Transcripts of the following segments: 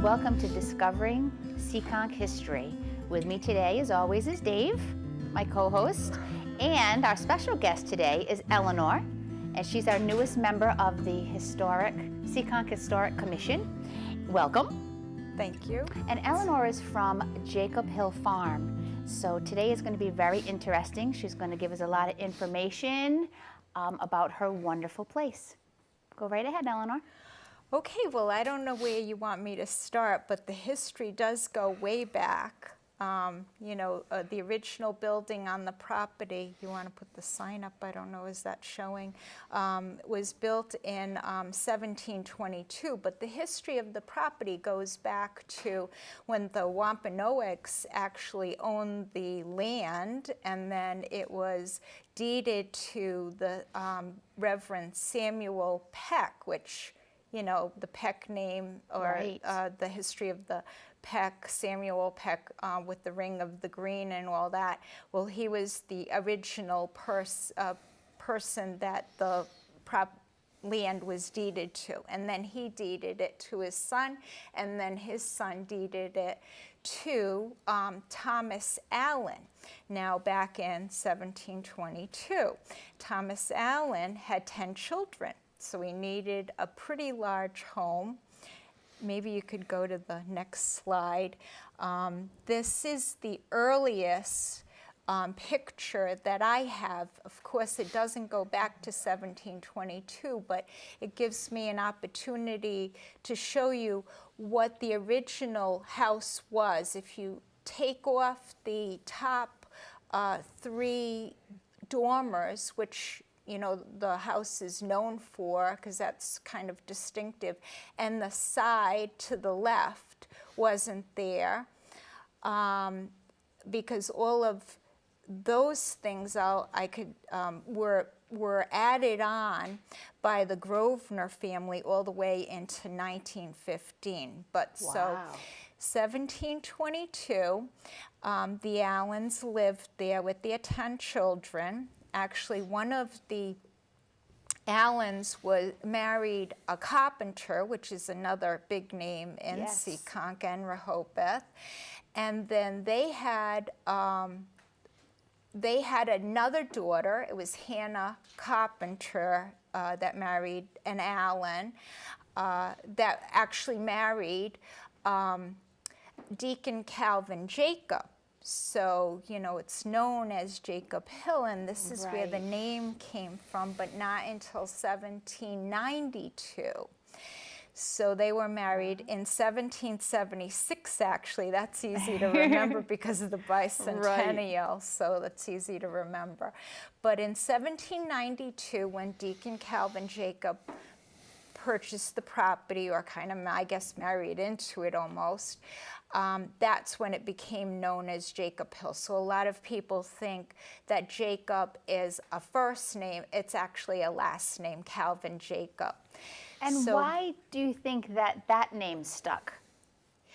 welcome to Discovering Seekonk History. With me today, as always, is Dave, my co-host, and our special guest today is Eleanor, and she's our newest member of the Seekonk Historic Commission. Welcome. Thank you. And Eleanor is from Jacob Hill Farm. So today is going to be very interesting. She's going to give us a lot of information about her wonderful place. Go right ahead, Eleanor. Okay, well, I don't know where you want me to start, but the history does go way back. The original building on the property, you want to put the sign up, I don't know, is that showing, was built in 1722, but the history of the property goes back to when the Wampanoags actually owned the land, and then it was deeded to the Reverend Samuel Peck, which, you know, the Peck name, or right. The history of the Peck, Samuel Peck, with the Ring of the Green and all that. Well, he was the original person that the land was deeded to. And then he deeded it to his son, and then his son deeded it to Thomas Allen. Now, back in 1722, Thomas Allen had 10 children. So he needed a pretty large home. Maybe you could go to the next slide. This is the earliest picture that I have. Of course, it doesn't go back to 1722, but it gives me an opportunity to show you what the original house was. If you take off the top 3 dormers, which the house is known for, because that's kind of distinctive, and the side to the left wasn't there, because all of those things were added on by the Grosvenor family all the way into 1915. But wow. So 1722, the Allens lived there with their 10 children. Actually, one of the Allens married a carpenter, which is another big name in yes. Seekonk and Rehoboth. And then they had another daughter. It was Hannah Carpenter that married an Allen, that actually married Deacon Calvin Jacob. So, it's known as Jacob Hill, and this is where the name came from, but not until 1792. So they were married in 1776, actually. That's easy to remember because of the bicentennial, right. So that's easy to remember. But in 1792, when Deacon Calvin Jacob purchased the property, or kind of, I guess, married into it almost, that's when it became known as Jacob Hill. So a lot of people think that Jacob is a first name. It's actually a last name, Calvin Jacob. And why do you think that name stuck,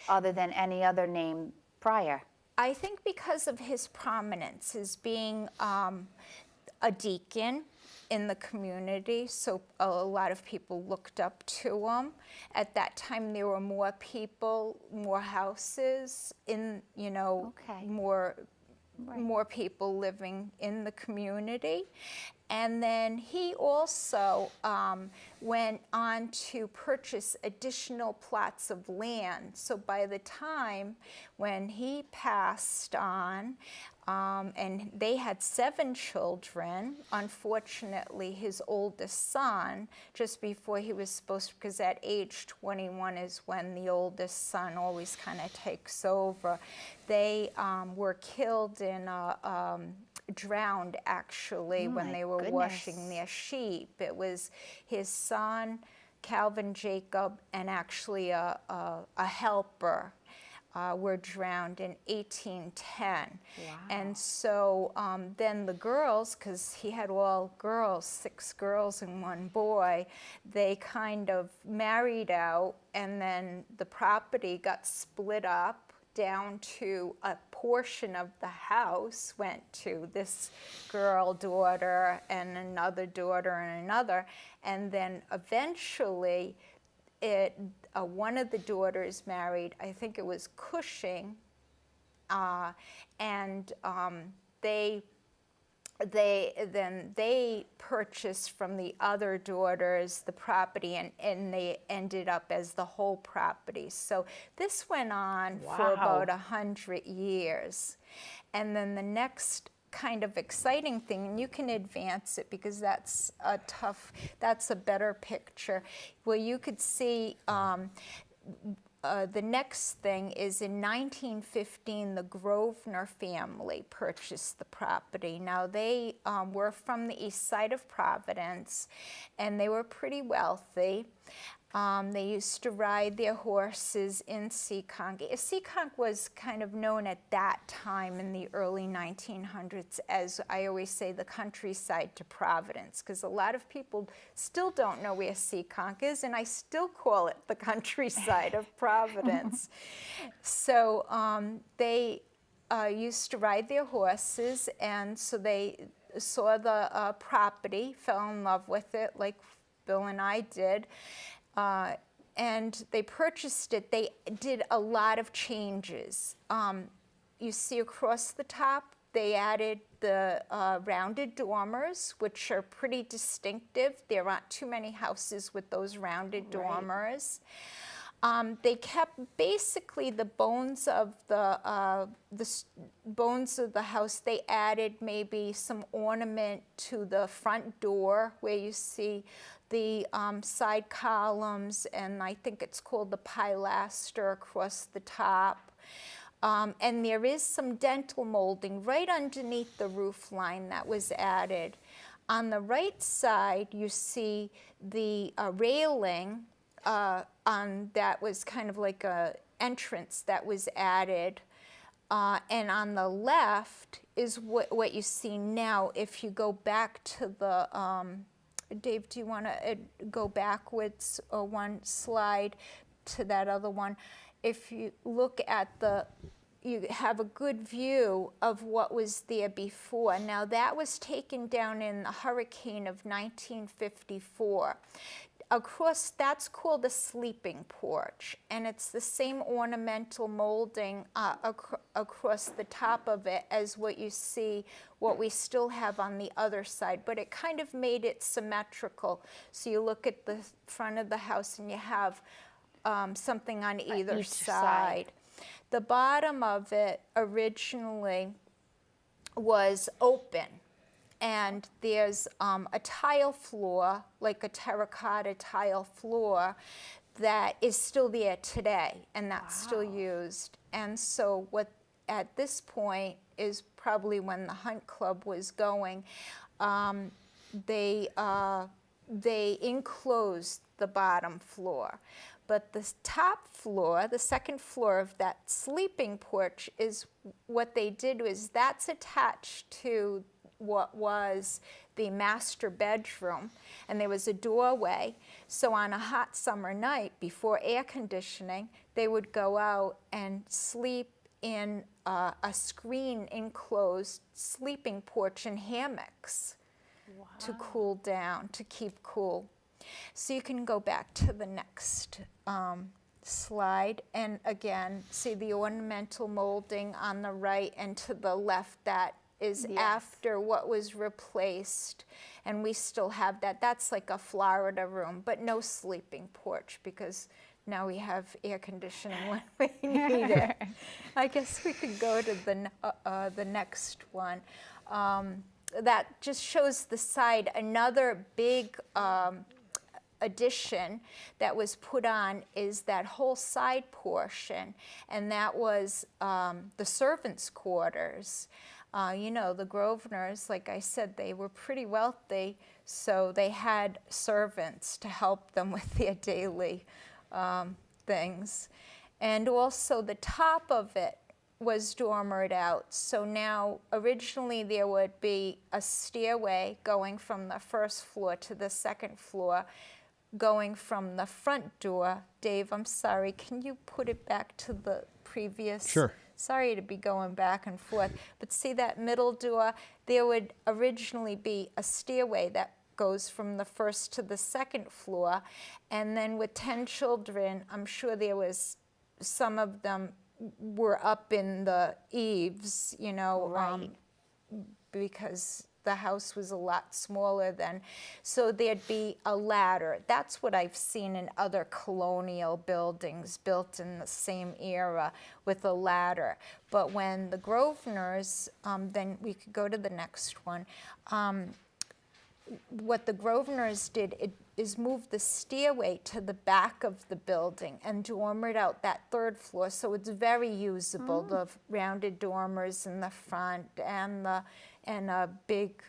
other than any other name prior? I think because of his prominence as being a deacon in the community, so a lot of people looked up to him. At that time, there were more people, more houses, more people living in the community. And then he also went on to purchase additional plots of land. So by the time when he passed on, and they had 7 children, unfortunately his oldest son, just before he was supposed to, because at age 21 is when the oldest son always kind of takes over, they were killed in a drowned, actually, when they were washing their sheep. It was his son, Calvin Jacob, and actually a helper were drowned in 1810. Wow. And so then the girls, because he had all girls, 6 girls and 1 boy, they kind of married out, and then the property got split up down to a portion of the house went to this girl daughter and another daughter and another, and then eventually one of the daughters married, I think it was Cushing, and they purchased from the other daughters the property, and they ended up as the whole property. So this went on for about 100 years. And then the next kind of exciting thing, and you can advance it because that's a better picture, where you could see the next thing is in 1915, the Grosvenor family purchased the property. Now, they were from the east side of Providence, and they were pretty wealthy. They used to ride their horses in Seekonk. Seekonk was kind of known at that time in the early 1900s as, I always say, the countryside to Providence, because a lot of people still don't know where Seekonk is, and I still call it the countryside of Providence. So they used to ride their horses, and so they saw the property, fell in love with it like Bill and I did. And they purchased it. They did a lot of changes. You see across the top, they added the rounded dormers, which are pretty distinctive. There aren't too many houses with those rounded dormers. They kept basically the bones of the bones of the house. They added maybe some ornament to the front door, where you see the side columns, and I think it's called the pilaster across the top. And there is some dental molding right underneath the roof line that was added. On the right side, you see the railing that was kind of like a entrance that was added. And on the left is what you see now. If you go back to the Dave, do you want to go backwards one slide to that other one? If you look at you have a good view of what was there before. Now, that was taken down in the hurricane of 1954. Across, that's called a sleeping porch, and it's the same ornamental molding across the top of it as what you see, what we still have on the other side, but it kind of made it symmetrical. So you look at the front of the house and you have something on either side. The bottom of it originally was open. And there's a tile floor, like a terracotta tile floor, that is still there today, and that's still used. And so what at this point is probably when the Hunt Club was going, they enclosed the bottom floor. But the top floor, the second floor of that sleeping porch, is what they did was that's attached to what was the master bedroom, and there was a doorway. So on a hot summer night before air conditioning, they would go out and sleep in a screen enclosed sleeping porch in hammocks to cool down, to keep cool. So you can go back to the next slide, and again see the ornamental molding on the right, and to the left that is after what was replaced, and we still have that. That's like a Florida room, but no sleeping porch because now we have air conditioning when we need it. I guess we could go to the next one. That just shows the side. Another big addition that was put on is that whole side portion, and that was the servants' quarters. You know, the Grosvenors, like I said, they were pretty wealthy, so they had servants to help them with their daily things. And also the top of it was dormered out. So now, originally there would be a stairway going from the first floor to the second floor, going from the front door. Dave, I'm sorry, can you put it back to the previous? Sure. Sorry to be going back and forth, but see that middle door? There would originally be a stairway that goes from the first to the second floor. And then with 10 children, I'm sure there was, some of them were up in the eaves, you know, Right. because the house was a lot smaller then. So there'd be a ladder. That's what I've seen in other colonial buildings built in the same era, with a ladder. But when the Grosvenors, then we could go to the next one. What the Grosvenors did is move the stairway to the back of the building and dormered out that third floor, so it's very usable. The rounded dormers in the front and a big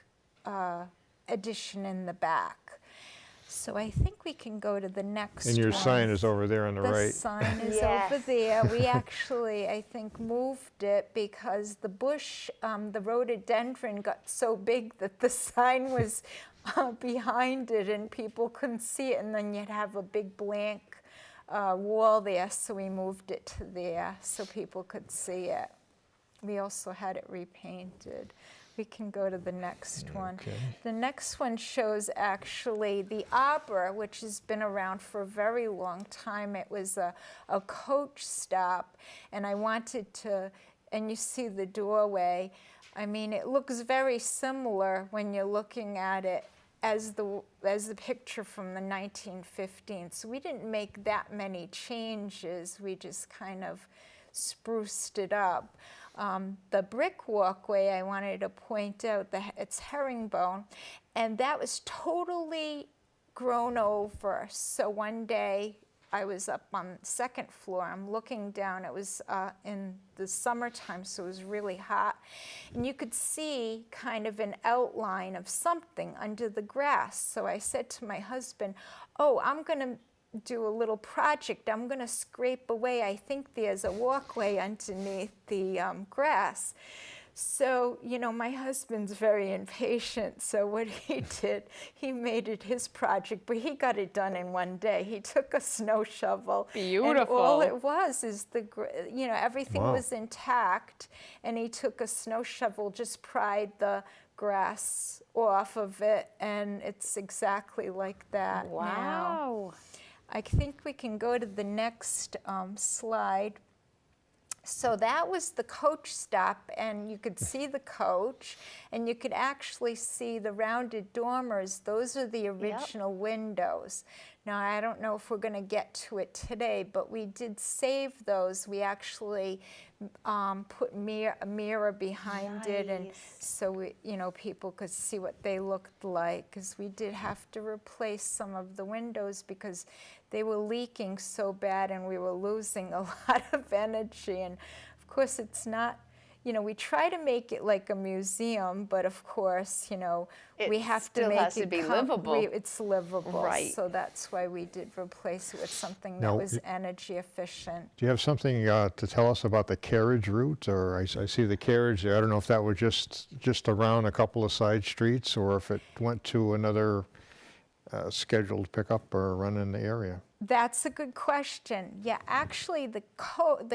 addition in the back. So I think we can go to the next And your one. sign is over there on the right. The sign is Yes. over there. We actually, I think, moved it because the bush, the rhododendron got so big that the sign was behind it and people couldn't see it, and then you'd have a big blank wall there, so we moved it to there so people could see it. We also had it repainted. We can go to the next one. Okay. The next one shows actually the arbor, which has been around for a very long time. It was a coach stop, and I wanted to, and you see the doorway. I mean, it looks very similar when you're looking at it as the picture from the 1915s. So we didn't make that many changes. We just kind of spruced it up. The brick walkway, I wanted to point out, it's herringbone, and that was totally grown over. So one day I was up on the second floor, I'm looking down, it was in the summertime, so it was really hot, and you could see kind of an outline of something under the grass. So I said to my husband, oh, I'm gonna do a little project. I'm going to scrape away. I think there's a walkway underneath the grass. So, you know, my husband's very impatient. So what he did, he made it his project, but he got it done in one day. He took a snow shovel. Beautiful. And all it was is you know, everything Wow. was intact. And he took a snow shovel, just pried the grass off of it. And it's exactly like that now. Wow. I think we can go to the next slide. So that was the coach stop, and you could see the coach, and you could actually see the rounded dormers. Those are the original windows. Now, I don't know if we're going to get to it today, but we did save those. We actually put a mirror behind it, and Nice. so you know, people could see what they looked like, because we did have to replace some of the windows because they were leaking so bad and we were losing a lot of energy. And of course, it's not, you know, we try to make it like a museum, but of course, you know, It we have to still make has to it be livable. It's livable. Right. So that's why we did replace it with something Now, that was energy efficient. Do you have something to tell us about the carriage route? Or I see the carriage there. I don't know if that was just around a couple of side streets, or if it went to another scheduled pickup or run in the area. That's a good question. Yeah, actually, the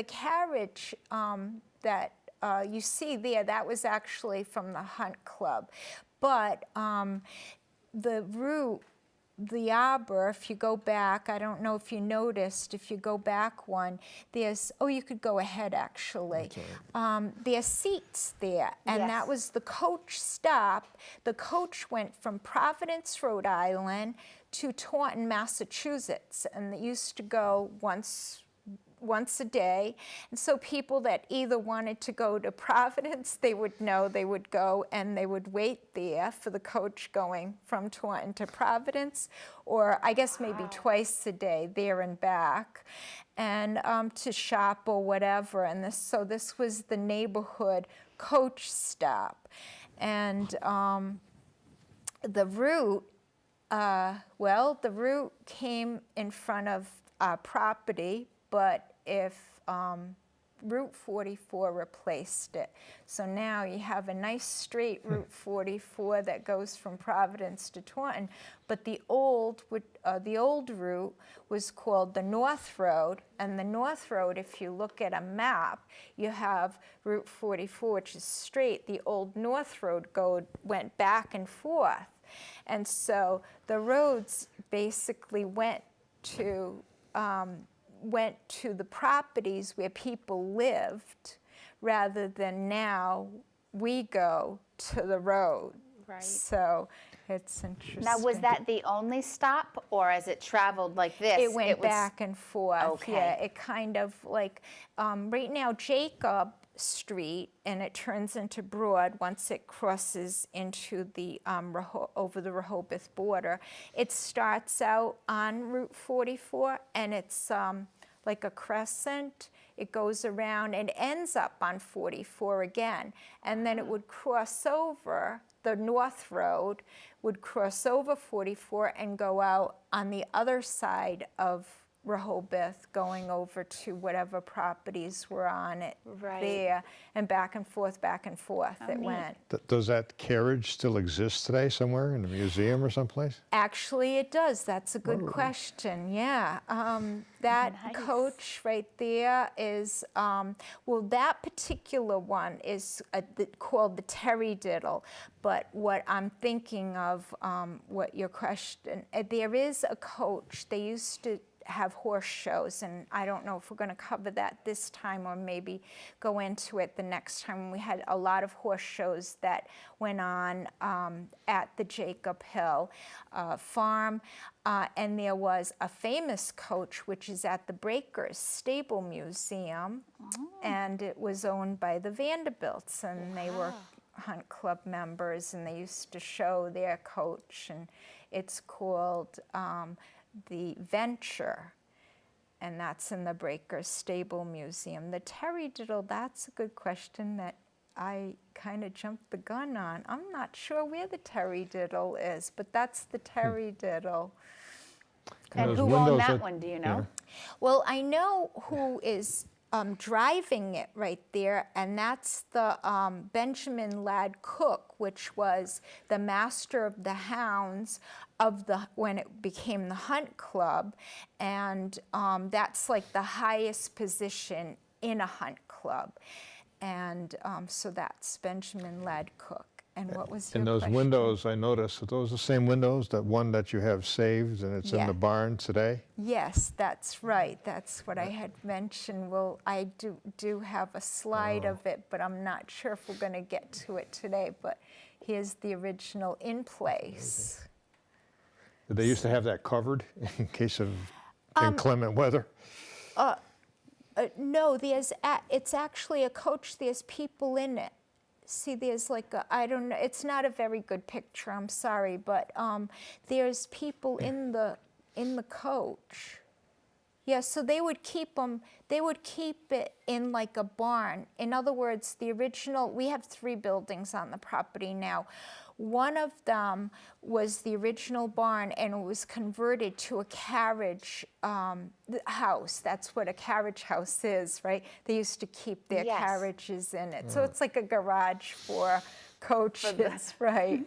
carriage that you see there, that was actually from the Hunt Club. But the route, the arbor, if you go back, I don't know if you noticed, if you go back one, there's, oh, you could go ahead actually. There's seats there, and Yes. that was the coach stop. The coach went from Providence, Rhode Island to Taunton, Massachusetts, and it used to go once a day. And so people that either wanted to go to Providence, they would know they would go and they would wait there for the coach going from Taunton to Providence, or I guess maybe twice a day, there and back, and to shop or whatever. And so this was the neighborhood coach stop. And the route, the route came in front of our property, but if Route 44 replaced it. So now you have a nice straight Route 44 that goes from Providence to Taunton, but the old route was called the North Road, and the North Road, if you look at a map, you have Route 44, which is straight. The old North Road went back and forth. And so the roads basically went to the properties where people lived, rather than now we go to the road. Right. So it's interesting. Now, was that the only stop, or as it traveled like this? It went was- back and forth. Okay. Yeah, it kind of like, right now Jacob Street, and it turns into Broad once it crosses into the, over the Rehoboth border. It starts out on Route 44, and it's like a crescent. It goes around and ends up on 44 again. And then it would cross over, the North Road would cross over 44 and go out on the other side of Rehoboth, going over to whatever properties were on it Right. there, and back and forth it neat. went. Does that carriage still exist today somewhere in a museum or someplace? Actually, it does. That's a good question. Yeah. That Nice. coach right there is, well, that particular one is called the Terry Diddle. But what I'm thinking of, what your question, there is a coach. They used to have horse shows, and I don't know if we're going to cover that this time or maybe go into it the next time. We had a lot of horse shows that went on at the Jacob Hill farm, and there was a famous coach which is at the Breakers Stable Museum, and it was owned by the Vanderbilts, and they were Hunt Club members, and they used to show their coach, and it's called the Venture, and that's in the Breakers Stable Museum. The Terry Diddle, that's a good question that I kind of jumped the gun on. I'm not sure where the Terry Diddle is, but that's the Terry Diddle. And those who windows owned that that- one, do you know? Well, I know who is driving it right there, and that's the Benjamin Ladd Cook, which was the master of the hounds of when it became the Hunt Club, and that's like the highest position in a hunt club, and so that's Benjamin Ladd Cook. And what was your And those question? windows, I noticed, are those the same windows, that one that you have saved and it's in Yeah. the barn today? Yes, that's right. That's what I had mentioned. Well, I do have a slide of it, but I'm not sure if we're going to get to it today. But here's the original in place. Did they used to have that covered in case of inclement weather? No, it's actually a coach. There's people in it. See, there's like I don't know. It's not a very good picture. I'm sorry, but there's people in the coach. Yeah, so they would keep them. They would keep it in like a barn. In other words, the original. We have 3 buildings on the property now. One of them was the original barn, and it was converted to a carriage house. That's what a carriage house is, right? They used to keep their Yes. carriages in it. So it's like a garage for coaches, right?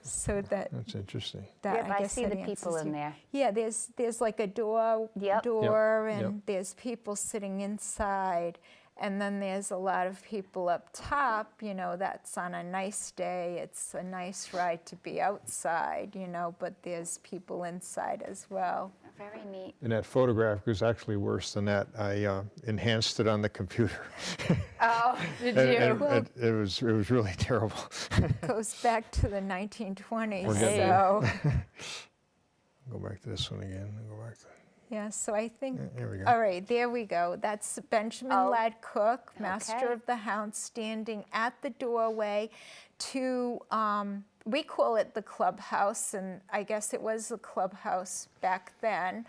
So that, That's interesting. that Yep, I guess see that the people answers in you. there. Yeah, there's like a door, Yep. and Yep. there's people sitting inside. And then there's a lot of people up top, that's on a nice day. It's a nice ride to be outside, but there's people inside as well. Very neat. And that photograph was actually worse than that. I enhanced it on the computer. Oh, did And- you? and it was really terrible. Goes back to the 1920s. We're getting So, Go back to this one again. Go back to. yeah, so I think, Here we go. all right, there we go. That's Benjamin Oh, Ladd Cook, master okay. of the hound, standing at the doorway to, we call it the clubhouse, and I guess it was the clubhouse back then.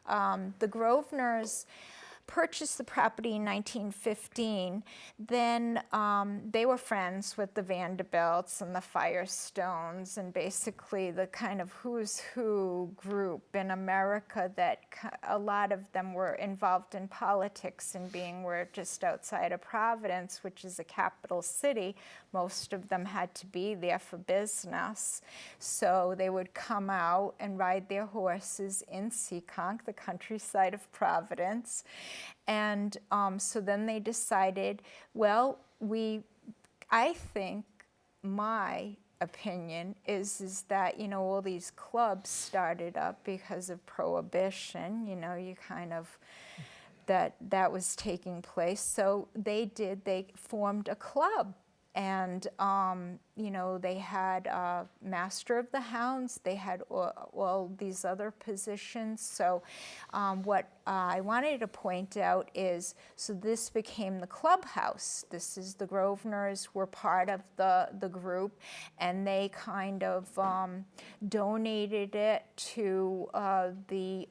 The Grosvenors purchased the property in 1915. Then they were friends with the Vanderbilts and the Firestones, and basically the kind of who's who group in America that a lot of them were involved in politics, and being we're just outside of Providence, which is a capital city, most of them had to be there for business. So they would come out and ride their horses in Seekonk, the countryside of Providence. And so then they decided, well, I think my opinion is that, you know, all these clubs started up because of Prohibition, you know, you kind of, that was taking place. So they formed a club. And, you know, they had Master of the Hounds, they had all these other positions. So what I wanted to point out is, so this became the clubhouse. This is the Grosvenors were part of the group, and they kind of donated it to the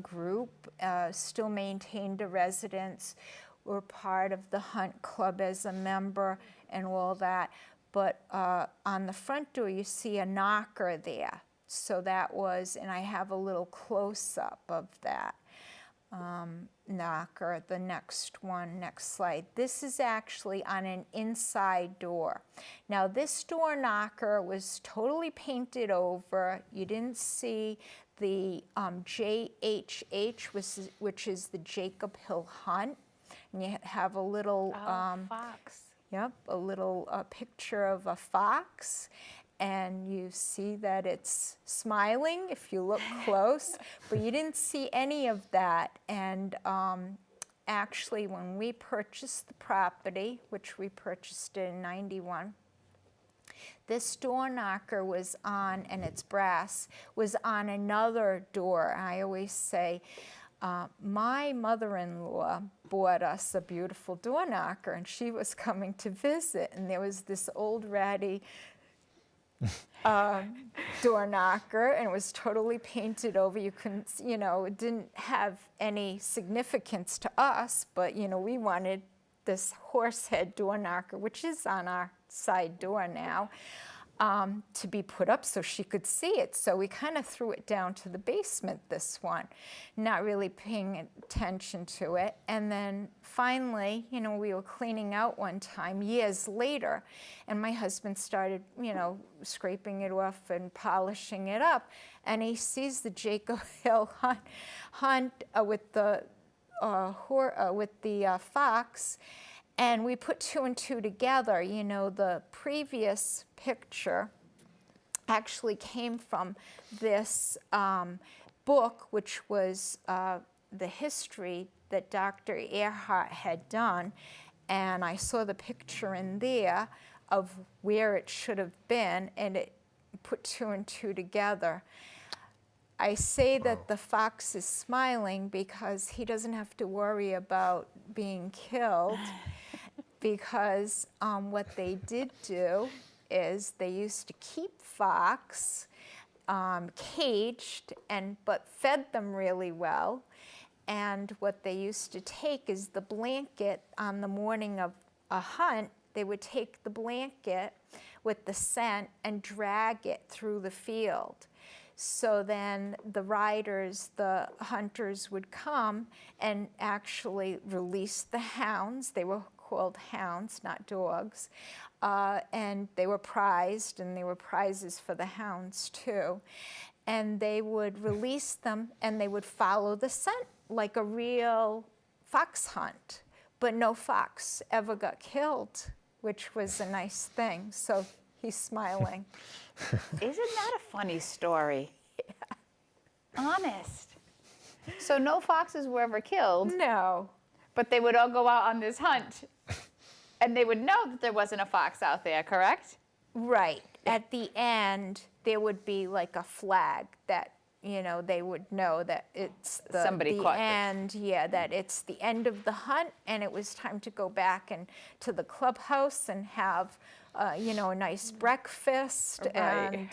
group, still maintained a residence, were part of the Hunt Club as a member and all that. But on the front door, you see a knocker there. So that was, and I have a little close-up of that knocker. The next one, next slide. This is actually on an inside door. Now, this door knocker was totally painted over. You didn't see the JHH, which is the Jacob Hill Hunt. And you have a little fox. Yep, a little picture of a fox, and you see that it's smiling if you look close, but you didn't see any of that. And actually, when we purchased the property, which we purchased in '91, this door knocker was on, and it's brass, was on another door. I always say, my mother-in-law bought us a beautiful door knocker, and she was coming to visit, and there was this old ratty door knocker, and it was totally painted over. You couldn't, you know, it didn't have any significance to us, but, you know, we wanted this horsehead door knocker, which is on our side door now, to be put up so she could see it. So we kind of threw it down to the basement, this one, not really paying attention to it. And then finally, you know, we were cleaning out one time, years later, and my husband started, you know, scraping it off and polishing it up. And he sees the Jacob Hill hunt with the fox. And we put two and two together. You know, the previous picture actually came from this book, which was the history that Dr. Earhart had done. And I saw the picture in there of where it should have been, and it put two and two together. I say that the fox is smiling because he doesn't have to worry about being killed, because what they did do is they used to keep fox caged, but fed them really well. And what they used to take is the blanket on the morning of a hunt. They would take the blanket with the scent and drag it through the field. So then the riders, the hunters would come and actually release the hounds. They were called hounds, not dogs. And they were prized, and there were prizes for the hounds too. And they would release them, and they would follow the scent like a real fox hunt. But no fox ever got killed, which was a nice thing. So he's smiling. Isn't that a funny story? Yeah. Honest. So no foxes were ever killed. No. But they would all go out on this hunt, and they would know that there wasn't a fox out there, correct? Right. At the end, there would be like a flag that, you know, they would know that it's the end. Yeah, that it's the end of the hunt, and it was time to go back and to the clubhouse and have, you know, a nice breakfast. Right. And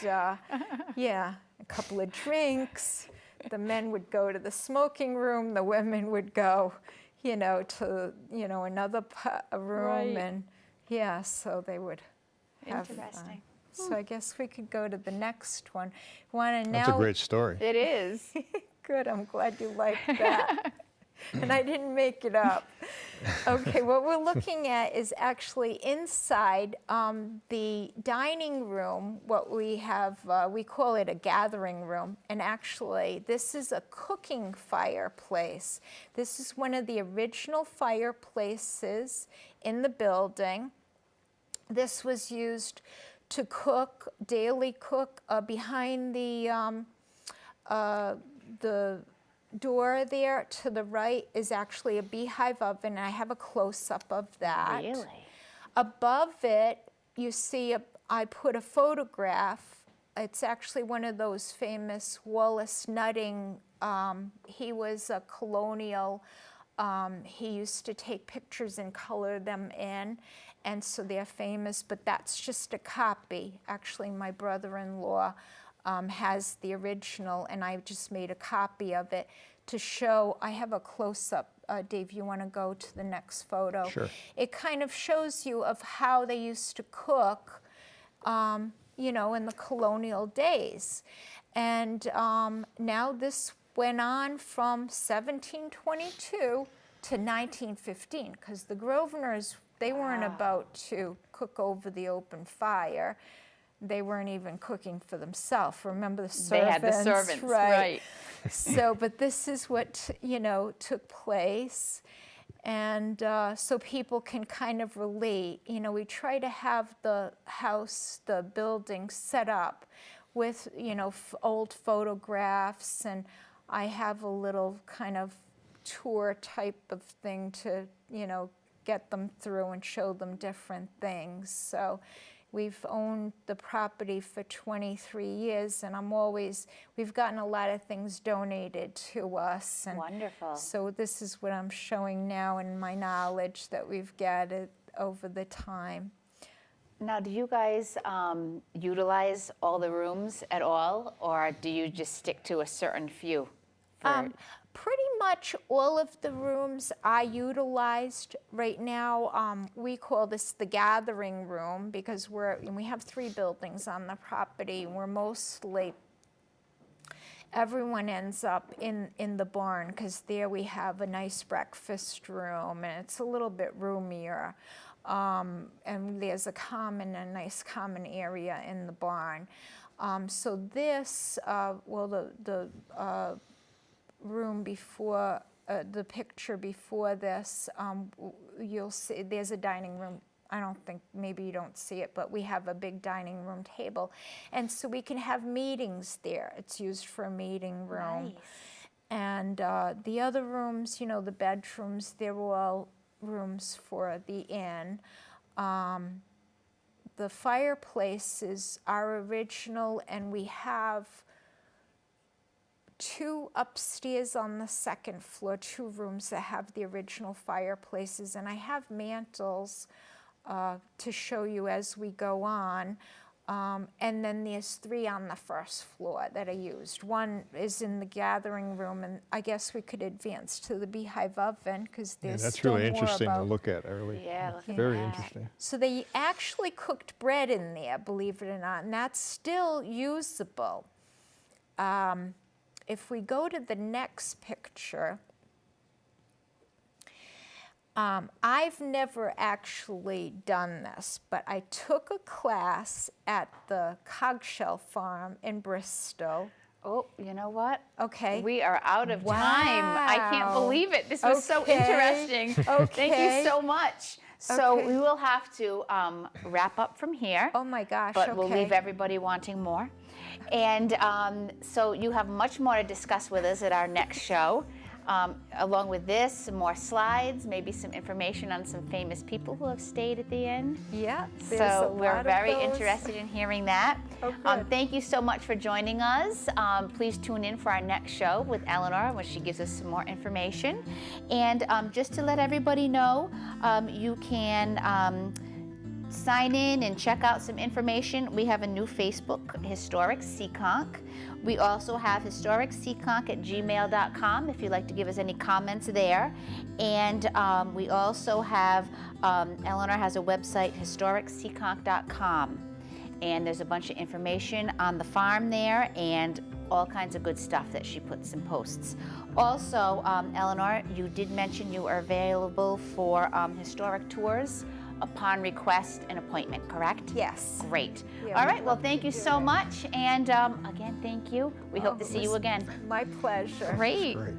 yeah, a couple of drinks. The men would go to the smoking room. The women would go, you know, to, you know, another room. Right. And yeah, so they would have Interesting. So I guess we could go to the next one. Want to That's now? a great story. It is. Good. I'm glad you liked that. And I didn't make it up. Okay, what we're looking at is actually inside the dining room. What we have, we call it a gathering room. And actually, this is a cooking fireplace. This is one of the original fireplaces in the building. This was used to cook, daily cook. Behind the door there to the right is actually a beehive oven. I have a close-up of that. Really? Above it, you see, I put a photograph. It's actually one of those famous Wallace Nutting. He was a colonial. He used to take pictures and color them in, and so they're famous, but that's just a copy. Actually, my brother-in-law has the original, and I just made a copy of it to show. I have a close-up. Dave, you want to go to the next photo? Sure. It kind of shows you of how they used to cook, you know, in the colonial days. And now this went on from 1722 to 1915, because the Grosvenors, they weren't about to cook over the open fire. They weren't even cooking for themselves. Remember the servants? They had the servants, right. So, but this is what, you know, took place. And so people can kind of relate. You know, we try to have the house, the building set up with, you know, old photographs, and I have a little kind of tour type of thing to, you know, get them through and show them different things. So we've owned the property for 23 years, and we've gotten a lot of things donated to us. And Wonderful. so this is what I'm showing now in my knowledge that we've gathered over the time. Now, do you guys utilize all the rooms at all, or do you just stick to a certain few? Pretty much all of the rooms are utilized right now. We call this the gathering room because we have 3 buildings on the property. We're mostly, everyone ends up in the barn because there we have a nice breakfast room, and it's a little bit roomier. And there's a nice common area in the barn. So this, the room before, the picture before this, you'll see there's a dining room. I don't think, maybe you don't see it, but we have a big dining room table. And so we can have meetings there. It's used for a meeting room. Nice. And the other rooms, you know, the bedrooms, they're all rooms for the inn. The fireplaces are original, and we have 2 upstairs on the 2nd floor, 2 rooms that have the original fireplaces, and I have mantles to show you as we go on. And then there's 3 on the 1st floor that are used. One is in the gathering room, and I guess we could advance to the beehive oven because there's That's still really more interesting to about. look at, Early. Yeah, look at Very that. interesting. So they actually cooked bread in there, believe it or not, and that's still usable. If we go to the next picture, I've never actually done this, but I took a class at the Cogshell Farm in Bristol. Oh, you know what? Okay. We are out of time. I can't Wow. believe it. This was so Okay. interesting. Thank Okay. you so much. So Okay. we will have to wrap up from here. Oh my gosh, But we'll okay. leave everybody wanting more. And so you have much more to discuss with us at our next show. Along with this, some more slides, maybe some information on some famous people who have stayed at the inn. Yeah, there's So a we're lot of very those. interested in hearing that. Oh, good. Thank you so much for joining us. Please tune in for our next show with Eleanor when she gives us some more information. And just to let everybody know, you can sign in and check out some information. We have a new Facebook, Historic Seekonk. We also have historicseekonk@gmail.com if you'd like to give us any comments there. And we also have, Eleanor has a website, historicseekonk.com. And there's a bunch of information on the farm there and all kinds of good stuff that she puts in posts. Also, Eleanor, you did mention you are available for historic tours upon request and appointment, correct? Yes. Great. Yeah, All we'd right, well, love thank to you do so that. much. And again, thank you. We hope to it see you was again. My pleasure. Great. Great.